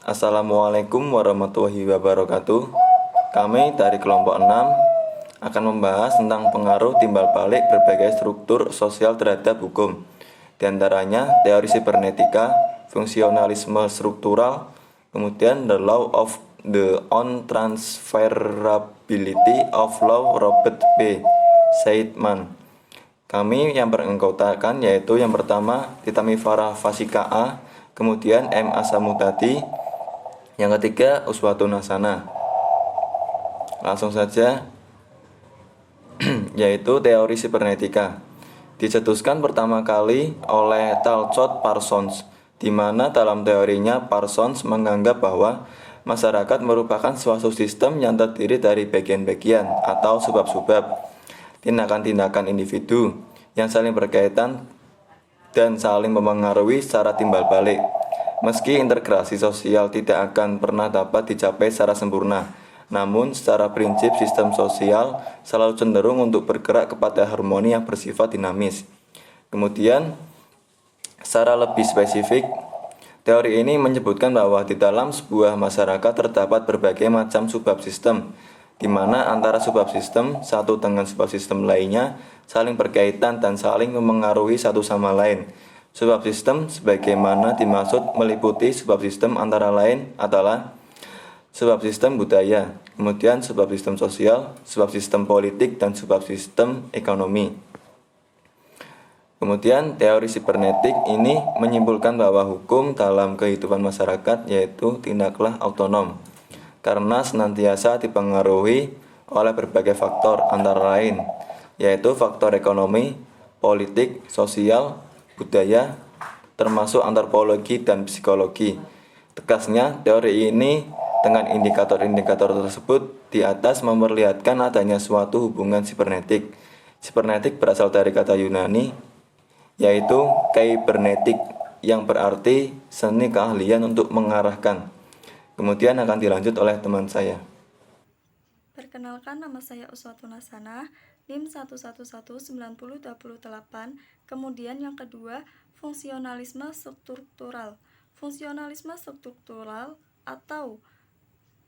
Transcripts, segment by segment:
Assalamualaikum warahmatullahi wabarakatuh. Kami dari kelompok 6 akan membahas tentang pengaruh timbal balik berbagai struktur sosial terhadap hukum. Di antaranya teori sibernetika, fungsionalisme struktural, kemudian the law of the untransferability of law Robert B. Seidman. Kami yang beranggotakan yaitu yang pertama Titamifara Fasika A, kemudian M. Asamudati, yang ketiga Uswatun Hasana. Langsung saja yaitu teori sibernetika. Dicetuskan pertama kali oleh Talcott Parsons, di mana dalam teorinya Parsons menganggap bahwa masyarakat merupakan suatu sistem yang terdiri dari bagian-bagian atau sebab-sebab tindakan-tindakan individu yang saling berkaitan dan saling mempengaruhi secara timbal balik. Meski integrasi sosial tidak akan pernah dapat dicapai secara sempurna, namun secara prinsip sistem sosial selalu cenderung untuk bergerak kepada harmoni yang bersifat dinamis. Kemudian, secara lebih spesifik, teori ini menyebutkan bahwa di dalam sebuah masyarakat terdapat berbagai macam subsistem, di mana antara subsistem satu dengan subsistem lainnya saling berkaitan dan saling mempengaruhi satu sama lain. Subsistem sebagaimana dimaksud meliputi subsistem antara lain adalah subsistem budaya, kemudian subsistem sosial, subsistem politik, dan subsistem ekonomi. Kemudian teori sibernetik ini menyimpulkan bahwa hukum dalam kehidupan masyarakat yaitu tidaklah otonom, karena senantiasa dipengaruhi oleh berbagai faktor antara lain, yaitu faktor ekonomi, politik, sosial, budaya, termasuk antropologi dan psikologi. Tegasnya, teori ini dengan indikator-indikator tersebut di atas memperlihatkan adanya suatu hubungan sibernetik. Sibernetik berasal dari kata Yunani, yaitu kybernetik, yang berarti seni keahlian untuk mengarahkan. Kemudian akan dilanjut oleh teman saya. Perkenalkan, nama saya Uswatun Hasana, NIM 1119028. Kemudian yang kedua, fungsionalisme struktural. Fungsionalisme struktural atau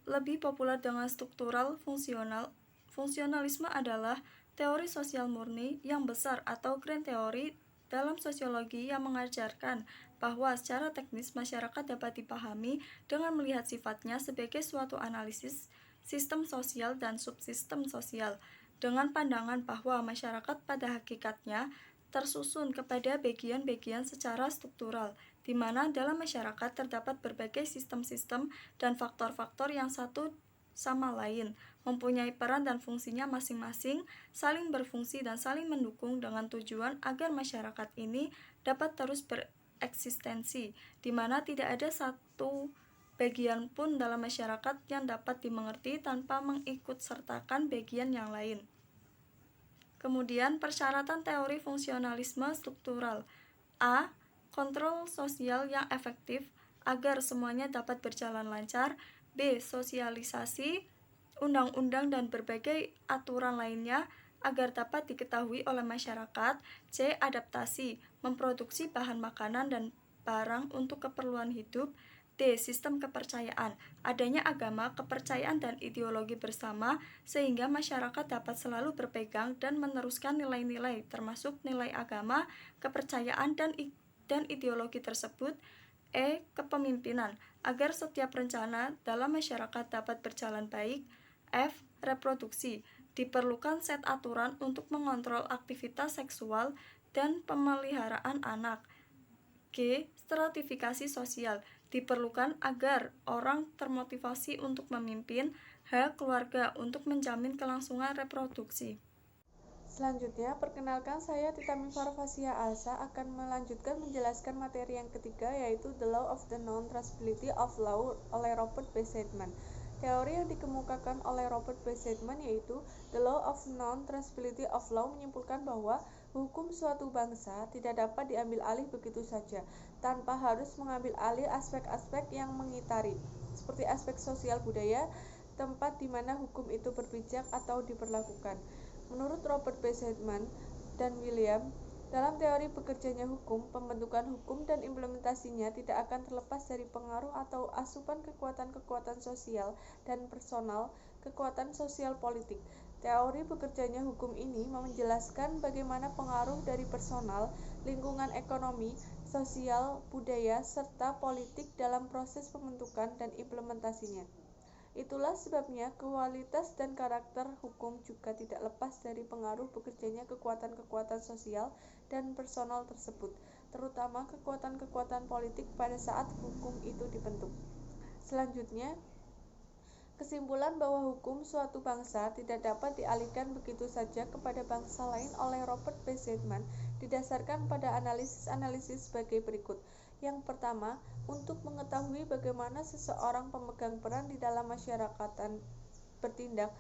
lebih populer dengan struktural fungsional. Fungsionalisme adalah teori sosial murni yang besar atau grand teori dalam sosiologi yang mengajarkan bahwa secara teknis masyarakat dapat dipahami dengan melihat sifatnya sebagai suatu analisis sistem sosial dan subsistem sosial, dengan pandangan bahwa masyarakat pada hakikatnya tersusun kepada bagian-bagian secara struktural, di mana dalam masyarakat terdapat berbagai sistem-sistem dan faktor-faktor yang satu sama lain mempunyai peran dan fungsinya masing-masing, saling berfungsi dan saling mendukung dengan tujuan agar masyarakat ini dapat terus bereksistensi, di mana tidak ada satu bagian pun dalam masyarakat yang dapat dimengerti tanpa mengikutsertakan bagian yang lain. Kemudian persyaratan teori fungsionalisme struktural. A. Kontrol sosial yang efektif agar semuanya dapat berjalan lancar. B. Sosialisasi undang-undang dan berbagai aturan lainnya agar dapat diketahui oleh masyarakat. C. Adaptasi memproduksi bahan makanan dan barang untuk keperluan hidup. D. Sistem kepercayaan, adanya agama, kepercayaan, dan ideologi bersama sehingga masyarakat dapat selalu berpegang dan meneruskan nilai-nilai termasuk nilai agama, kepercayaan, dan ideologi tersebut. E. Kepemimpinan, agar setiap rencana dalam masyarakat dapat berjalan baik. F. Reproduksi, diperlukan set aturan untuk mengontrol aktivitas seksual dan pemeliharaan anak. G. Stratifikasi sosial, diperlukan agar orang termotivasi untuk memimpin. H. Keluarga, untuk menjamin kelangsungan reproduksi. Selanjutnya, perkenalkan saya Titamifara Fasika Alsa akan melanjutkan menjelaskan materi yang ketiga, yaitu The Law of the Non-Transferability of Law oleh Robert B. Seidman. Teori yang dikemukakan oleh Robert B. Seidman yaitu The Law of Non-Transferability of Law menyimpulkan bahwa hukum suatu bangsa tidak dapat diambil alih begitu saja, tanpa harus mengambil alih aspek-aspek yang mengitari, seperti aspek sosial budaya, tempat di mana hukum itu berpijak atau diberlakukan. Menurut Robert B. Seidman dan William Dalam teori bekerjanya hukum, pembentukan hukum dan implementasinya tidak akan terlepas dari pengaruh atau asupan kekuatan-kekuatan sosial dan personal, kekuatan sosial politik. Teori bekerjanya hukum ini menjelaskan bagaimana pengaruh dari personal, lingkungan ekonomi, sosial, budaya, serta politik dalam proses pembentukan dan implementasinya. Itulah sebabnya kualitas dan karakter hukum juga tidak lepas dari pengaruh bekerjanya kekuatan-kekuatan sosial dan personal tersebut, terutama kekuatan-kekuatan politik pada saat hukum itu dibentuk. Selanjutnya, kesimpulan bahwa hukum suatu bangsa tidak dapat dialihkan begitu saja kepada bangsa lain oleh Robert B. Zeitman didasarkan pada analisis-analisis sebagai berikut. Yang pertama, untuk mengetahui bagaimana seseorang pemegang peran di dalam masyarakat bertindak,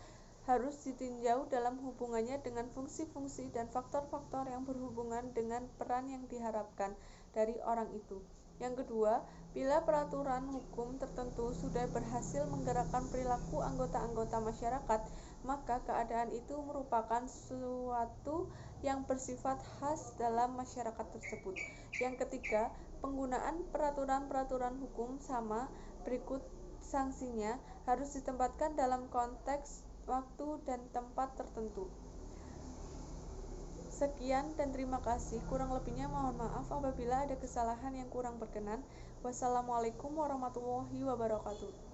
harus ditinjau dalam hubungannya dengan fungsi-fungsi dan faktor-faktor yang berhubungan dengan peran yang diharapkan dari orang itu. Yang kedua, bila peraturan hukum tertentu sudah berhasil menggerakkan perilaku anggota-anggota masyarakat, maka keadaan itu merupakan suatu yang bersifat khas dalam masyarakat tersebut. Yang ketiga, penggunaan peraturan-peraturan hukum sama berikut sanksinya harus ditempatkan dalam konteks, waktu, dan tempat tertentu. Sekian dan terima kasih. Kurang lebihnya mohon maaf apabila ada kesalahan yang kurang berkenan. Wassalamualaikum warahmatullahi wabarakatuh.